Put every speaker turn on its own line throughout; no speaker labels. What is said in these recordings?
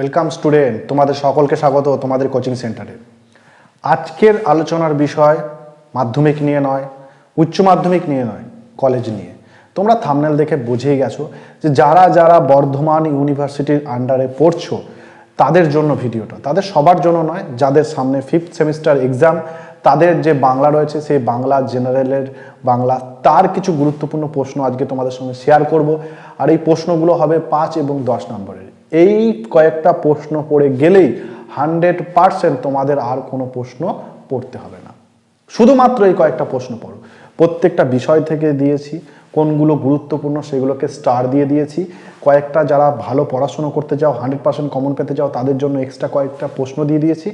Welcome student, তোমাদের সকলকে স্বাগত তোমাদের কোচিং সেন্টারে। আজকের আলোচনার বিষয় মাধ্যমিক নিয়ে নয়, উচ্চ মাধ্যমিক নিয়ে নয়, কলেজ নিয়ে। তোমরা থাম্বনেল দেখে বুঝেই গেছো যে যারা যারা বর্ধমান ইউনিভার্সিটির আন্ডারে পড়ছো তাদের জন্য ভিডিওটা, তাদের সবার জন্য নয়। যাদের সামনে 5th সেমিস্টার এক্সাম, তাদের যে বাংলা রয়েছে সেই বাংলা জেনারেলের বাংলা, তার কিছু গুরুত্বপূর্ণ প্রশ্ন আজকে তোমাদের সঙ্গে শেয়ার করব। আর এই প্রশ্নগুলো হবে 5 এবং 10 নম্বরের। এই কয়েকটা প্রশ্ন পড়ে গেলেই 100% তোমাদের আর কোনো প্রশ্ন পড়তে হবে না। শুধুমাত্র এই কয়েকটা প্রশ্ন পড়ো। প্রত্যেকটা বিষয় থেকে দিয়েছি, কোনগুলো গুরুত্বপূর্ণ সেগুলোকে স্টার দিয়ে দিয়েছি। কয়েকটা যারা ভালো পড়াশোনা করতে চাও, 100% কমন পেতে চাও, তাদের জন্য এক্সট্রা কয়েকটা প্রশ্ন দিয়ে দিয়েছি।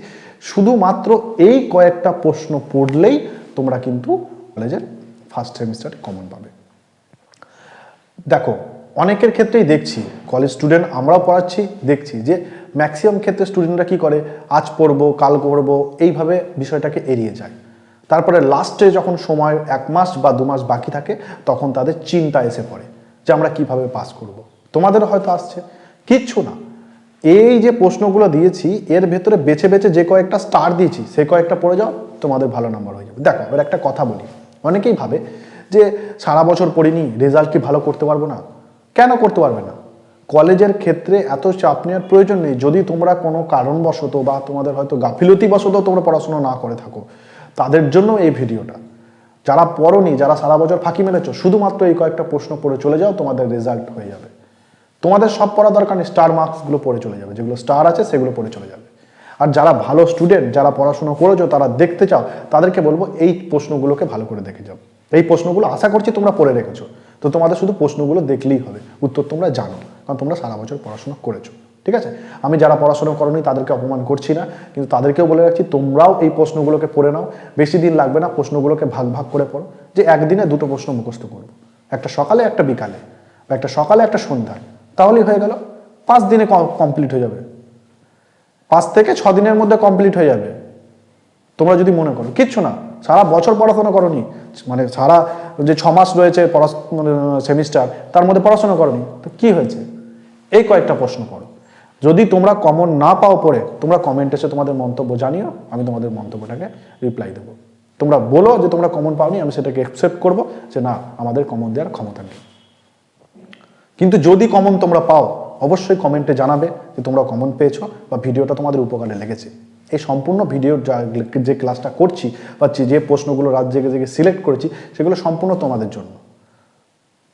শুধুমাত্র এই কয়েকটা প্রশ্ন পড়লেই তোমরা কিন্তু কলেজের ফার্স্ট সেমিস্টারে কমন পাবে। দেখো, অনেকের ক্ষেত্রেই দেখছি, কলেজ স্টুডেন্ট আমরাও পড়াচ্ছি, দেখছি যে ম্যাক্সিমাম ক্ষেত্রে স্টুডেন্টরা কি করে, আজ পড়বো কাল করবো এইভাবে বিষয়টাকে এড়িয়ে যায়। তারপরে লাস্টে যখন সময় 1 মাস বা 2 মাস বাকি থাকে, তখন তাদের চিন্তা এসে পড়ে যে আমরা কিভাবে পাস করব। তোমাদের হয়তো আসছে, কিচ্ছু না। এই যে প্রশ্নগুলো দিয়েছি এর ভেতরে বেছে বেছে যে কয়েকটা স্টার দিয়েছি সেই কয়েকটা পড়ে যাও, তোমাদের ভালো নাম্বার হয়ে যাবে। দেখো, এবার একটা কথা বলি, অনেকেই ভাবে যে সারা বছর পড়িনি, রেজাল্ট কি ভালো করতে পারবো না। কেন করতে পারবে না? কলেজের ক্ষেত্রে এত চাপ নেওয়ার প্রয়োজন নেই। যদি তোমরা কোনো কারণবশত বা তোমাদের হয়তো গাফিলতিবশত তোমরা পড়াশোনা না করে থাকো, তাদের জন্য এই ভিডিওটা। যারা পড়োনি, যারা সারা বছর ফাঁকি মেরেছো, শুধুমাত্র এই কয়েকটা প্রশ্ন পড়ে চলে যাও, তোমাদের রেজাল্ট হয়ে যাবে। তোমাদের সব পড়া দরকার নেই, স্টার মার্কসগুলো পড়ে চলে যাবে, যেগুলো স্টার আছে সেগুলো পড়ে চলে যাবে। আর যারা ভালো স্টুডেন্ট, যারা পড়াশোনা করেছো, তারা দেখতে চাও, তাদেরকে বলবো এই প্রশ্নগুলোকে ভালো করে দেখে যাও। এই প্রশ্নগুলো আশা করছি তোমরা পড়ে রেখেছো, তো তোমাদের শুধু প্রশ্নগুলো দেখলেই হবে, উত্তর তোমরা জানো, কারণ তোমরা সারা বছর পড়াশোনা করেছো। ঠিক আছে? আমি যারা পড়াশোনা করোনি তাদেরকে অপমান করছি না, কিন্তু তাদেরকেও বলে রাখছি তোমরাও এই প্রশ্নগুলোকে পড়ে নাও। বেশি দিন লাগবে না, প্রশ্নগুলোকে ভাগ ভাগ করে পড়ো। যে একদিনে 2টো প্রশ্ন মুখস্থ করবো, একটা সকালে একটা বিকালে, বা একটা সকালে একটা সন্ধ্যায়, তাহলেই হয়ে গেল। 5 দিনে কমপ্লিট হয়ে যাবে, 5 থেকে 6 দিনের মধ্যে কমপ্লিট হয়ে যাবে। তোমরা যদি মনে করো কিচ্ছু না, সারা বছর পড়াশোনা করোনি, মানে সারা যে 6 মাস রয়েছে সেমিস্টার, তার মধ্যে পড়াশোনা করোনি, তো কি হয়েছে? এই কয়েকটা প্রশ্ন পড়ো। যদি তোমরা কমন না পাও পড়ে, তোমরা কমেন্ট এসে তোমাদের মন্তব্য জানিও, আমি তোমাদের মন্তব্যটাকে রিপ্লাই দেবো। তোমরা বলো যে তোমরা কমন পাওনি, আমি সেটাকে অ্যাকসেপ্ট করবো যে না, আমাদের কমন দেওয়ার ক্ষমতা নেই। কিন্তু যদি কমন তোমরা পাও, অবশ্যই কমেন্টে জানাবে যে তোমরা কমন পেয়েছো বা ভিডিওটা তোমাদের উপকারে লেগেছে। এই সম্পূর্ণ ভিডিওর যে ক্লাসটা করছি বা যে প্রশ্নগুলো রাত জেগে জেগে সিলেক্ট করেছি, সেগুলো সম্পূর্ণ তোমাদের জন্য।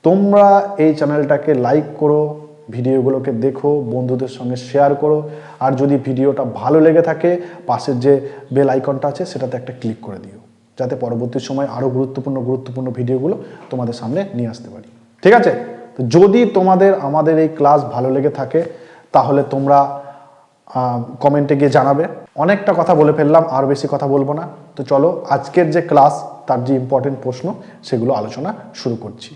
তোমরা এই চ্যানেলটাকে লাইক করো, ভিডিওগুলোকে দেখো, বন্ধুদের সঙ্গে শেয়ার করো। আর যদি ভিডিওটা ভালো লেগে থাকে, পাশের যে বেল আইকনটা আছে সেটাতে একটা ক্লিক করে দিও, যাতে পরবর্তী সময় আরও গুরুত্বপূর্ণ ভিডিওগুলো তোমাদের সামনে নিয়ে আসতে পারি। ঠিক আছে? তো যদি তোমাদের আমাদের এই ক্লাস ভালো লেগে থাকে, তাহলে তোমরা কমেন্টে গিয়ে জানাবে। অনেকটা কথা বলে ফেললাম, আর বেশি কথা বলবো না। তো চলো, আজকের যে ক্লাস, তার যে ইম্পর্টেন্ট প্রশ্ন, সেগুলো আলোচনা শুরু করছি।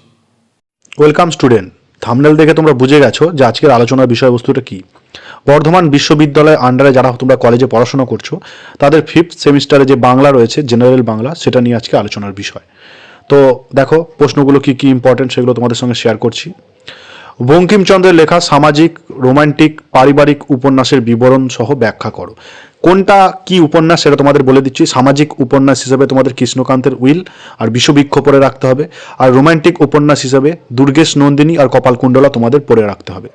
ওয়েলকাম স্টুডেন্ট, থাম্বনেল দেখে তোমরা বুঝে গেছো যে আজকের আলোচনার বিষয়বস্তুটা কি। বর্ধমান বিশ্ববিদ্যালয়ের আন্ডারে যারা তোমরা কলেজে পড়াশোনা করছো, তাদের 5th সেমিস্টারে যে বাংলা রয়েছে, জেনারেল বাংলা, সেটা নিয়ে আজকে আলোচনার বিষয়। তো দেখো, প্রশ্নগুলো কি কি ইম্পর্টেন্ট সেগুলো তোমাদের সঙ্গে শেয়ার করছি। বঙ্কিমচন্দ্রের লেখা সামাজিক, রোমান্টিক, পারিবারিক উপন্যাসের বিবরণ সহ ব্যাখ্যা করো। কোনটা কি উপন্যাস সেটা তোমাদের বলে দিচ্ছি। সামাজিক উপন্যাস হিসেবে তোমাদের কৃষ্ণকান্তের উইল আর বিষবৃক্ষ পড়ে রাখতে হবে। আর রোমান্টিক উপন্যাস হিসেবে দুর্গেশ নন্দিনী আর কপালকুণ্ডলা তোমাদের পড়ে রাখতে হবে।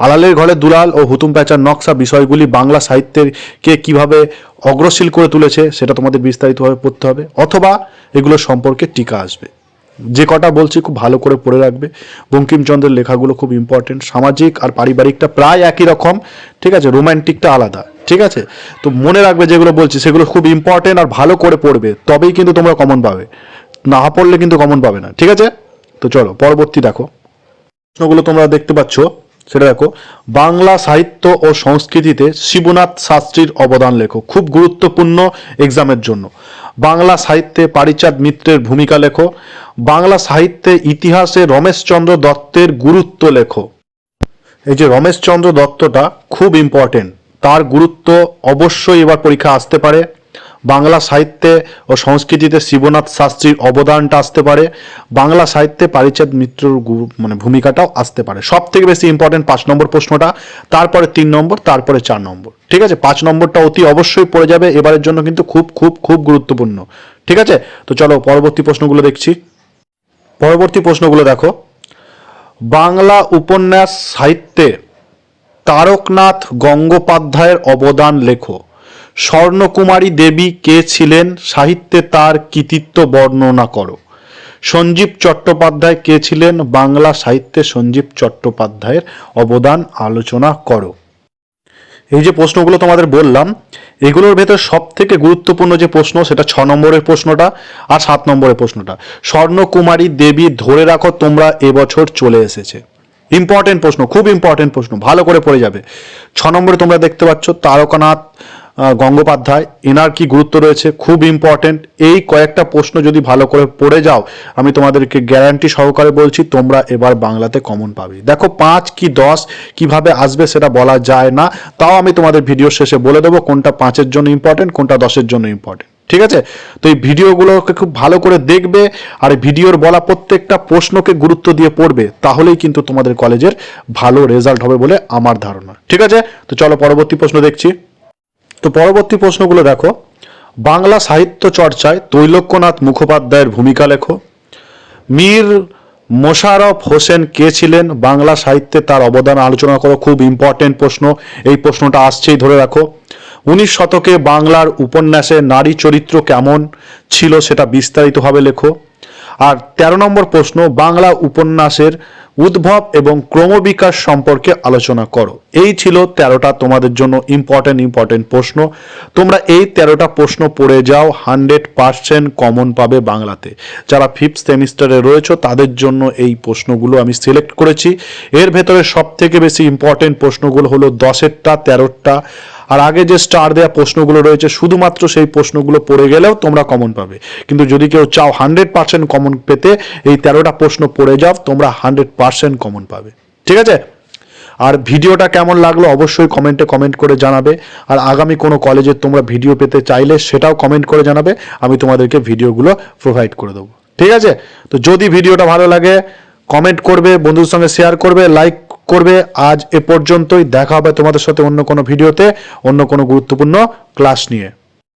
আলালের ঘরে দুলাল ও হুতুম প্যাঁচার নকশা বিষয়গুলি বাংলা সাহিত্যের কে কিভাবে অগ্রশীল করে তুলেছে সেটা তোমাদের বিস্তারিতভাবে পড়তে হবে, অথবা এগুলো সম্পর্কে টিকা আসবে। যে কটা বলছি খুব ভালো করে পড়ে রাখবে। বঙ্কিমচন্দ্রের লেখাগুলো খুব ইম্পর্টেন্ট। সামাজিক আর পারিবারিকটা প্রায় একই রকম, ঠিক আছে, রোমান্টিকটা আলাদা। ঠিক আছে? তো মনে রাখবে যেগুলো বলছি সেগুলো খুব ইম্পর্টেন্ট, আর ভালো করে পড়বে, তবেই কিন্তু তোমরা কমন পাবে। না পড়লে কিন্তু কমন পাবে না। ঠিক আছে? তো চলো পরবর্তী দেখো, প্রশ্নগুলো তোমরা দেখতে পাচ্ছ, সেটা দেখো। বাংলা সাহিত্য ও সংস্কৃতিতে শিবনাথ শাস্ত্রীর অবদান লেখো। খুব গুরুত্বপূর্ণ এক্সামের জন্য। বাংলা সাহিত্যে পারিচাঁদ মিত্রের ভূমিকা লেখো। বাংলা সাহিত্যে ইতিহাসে রমেশচন্দ্র দত্তের গুরুত্ব লেখো। এই যে রমেশচন্দ্র দত্তটা খুব ইম্পর্টেন্ট, তার গুরুত্ব অবশ্যই এবার পরীক্ষা আসতে পারে। বাংলা সাহিত্যে ও সংস্কৃতিতে শিবনাথ শাস্ত্রীর অবদানটা আসতে পারে, বাংলা সাহিত্যে পারিচাঁদ মিত্রর ভূমিকাটাও আসতে পারে। সব থেকে বেশি ইম্পর্টেন্ট 5 নম্বর প্রশ্নটা, তারপরে 3 নম্বর, তারপরে 4 নম্বর। ঠিক আছে, 5 নম্বরটা অতি অবশ্যই পড়ে যাবে এবারের জন্য, কিন্তু খুব খুব খুব গুরুত্বপূর্ণ। ঠিক আছে, তো চলো পরবর্তী প্রশ্নগুলো দেখছি। পরবর্তী প্রশ্নগুলো দেখো, বাংলা উপন্যাস সাহিত্যে তারকনাথ গঙ্গোপাধ্যায়ের অবদান লেখো। স্বর্ণকুমারী দেবী কে ছিলেন? সাহিত্যে তার কৃতিত্ব বর্ণনা করো। সঞ্জীব চট্টোপাধ্যায় কে ছিলেন? বাংলা সাহিত্যে সঞ্জীব চট্টোপাধ্যায়ের অবদান আলোচনা করো। এই যে প্রশ্নগুলো তোমাদের বললাম, এগুলোর ভেতর সব থেকে গুরুত্বপূর্ণ যে প্রশ্ন সেটা 6 নম্বরের প্রশ্নটা আর 7 নম্বরের প্রশ্নটা। স্বর্ণকুমারী দেবী ধরে রাখো তোমরা এবছর চলে এসেছে। ইম্পর্টেন্ট প্রশ্ন, খুব ইম্পর্টেন্ট প্রশ্ন, ভালো করে পড়ে যাবে। 6 নম্বরে তোমরা দেখতে পাচ্ছ তারকনাথ গঙ্গোপাধ্যায়, এনার কি গুরুত্ব রয়েছে, খুব ইম্পর্টেন্ট। এই কয়েকটা প্রশ্ন যদি ভালো করে পড়ে যাও, আমি তোমাদেরকে গ্যারান্টি সহকারে বলছি তোমরা এবার বাংলাতে কমন পাবে। দেখো 5 কি 10 কিভাবে আসবে সেটা বলা যায় না, তাও আমি তোমাদের ভিডিও শেষে বলে দেবো কোনটা 5-এর জন্য ইম্পর্টেন্ট, কোনটা 10-এর জন্য ইম্পর্টেন্ট। ঠিক আছে, তো এই ভিডিওগুলোকে খুব ভালো করে দেখবে, আর ভিডিওর বলা প্রত্যেকটা প্রশ্নকে গুরুত্ব দিয়ে পড়বে, তাহলেই কিন্তু তোমাদের কলেজের ভালো রেজাল্ট হবে বলে আমার ধারণা। ঠিক আছে, তো চলো পরবর্তী প্রশ্ন দেখছি। তো পরবর্তী প্রশ্নগুলো দেখো, বাংলা সাহিত্য চর্চায় তৈলক্যনাথ মুখোপাধ্যায়ের ভূমিকা লেখো। মীর মোশাররফ হোসেন কে ছিলেন? বাংলা সাহিত্যে তার অবদান আলোচনা করো। খুব ইম্পর্টেন্ট প্রশ্ন, এই প্রশ্নটা আসছেই, ধরে রাখো। 19 শতকে বাংলার উপন্যাসে নারী চরিত্র কেমন ছিল সেটা বিস্তারিতভাবে লেখো। আর 13 নম্বর প্রশ্ন, বাংলা উপন্যাসের উদ্ভব এবং ক্রমবিকাশ সম্পর্কে আলোচনা করো। এই ছিল 13টা তোমাদের জন্য ইম্পর্টেন্ট প্রশ্ন। তোমরা এই 13টা প্রশ্ন পড়ে যাও, 100% কমন পাবে বাংলাতে। যারা 5th সেমিস্টারে রয়েছে তাদের জন্য এই প্রশ্নগুলো আমি সিলেক্ট করেছি। এর ভেতরে সব থেকে বেশি ইম্পর্টেন্ট প্রশ্নগুলো হলো 10-এরটা, 13টা, আর আগে যে স্টার দেওয়া প্রশ্নগুলো রয়েছে শুধুমাত্র সেই প্রশ্নগুলো পড়ে গেলেও তোমরা কমন পাবে। কিন্তু যদি কেউ চাও 100% কমন পেতে, এই 13টা প্রশ্ন পড়ে যাও, তোমরা 100% কমন পাবে। ঠিক আছে, আর ভিডিওটা কেমন লাগলো অবশ্যই কমেন্টে কমেন্ট করে জানাবে। আর আগামী কোনো কলেজের তোমরা ভিডিও পেতে চাইলে সেটাও কমেন্ট করে জানাবে, আমি তোমাদেরকে ভিডিওগুলো প্রোভাইড করে দেবো। ঠিক আছে, তো যদি ভিডিওটা ভালো লাগে কমেন্ট করবে, বন্ধুদের সঙ্গে শেয়ার করবে, লাইক করবে। আজ এ পর্যন্তই, দেখা হবে তোমাদের সাথে অন্য কোনো ভিডিওতে অন্য কোনো গুরুত্বপূর্ণ ক্লাস নিয়ে।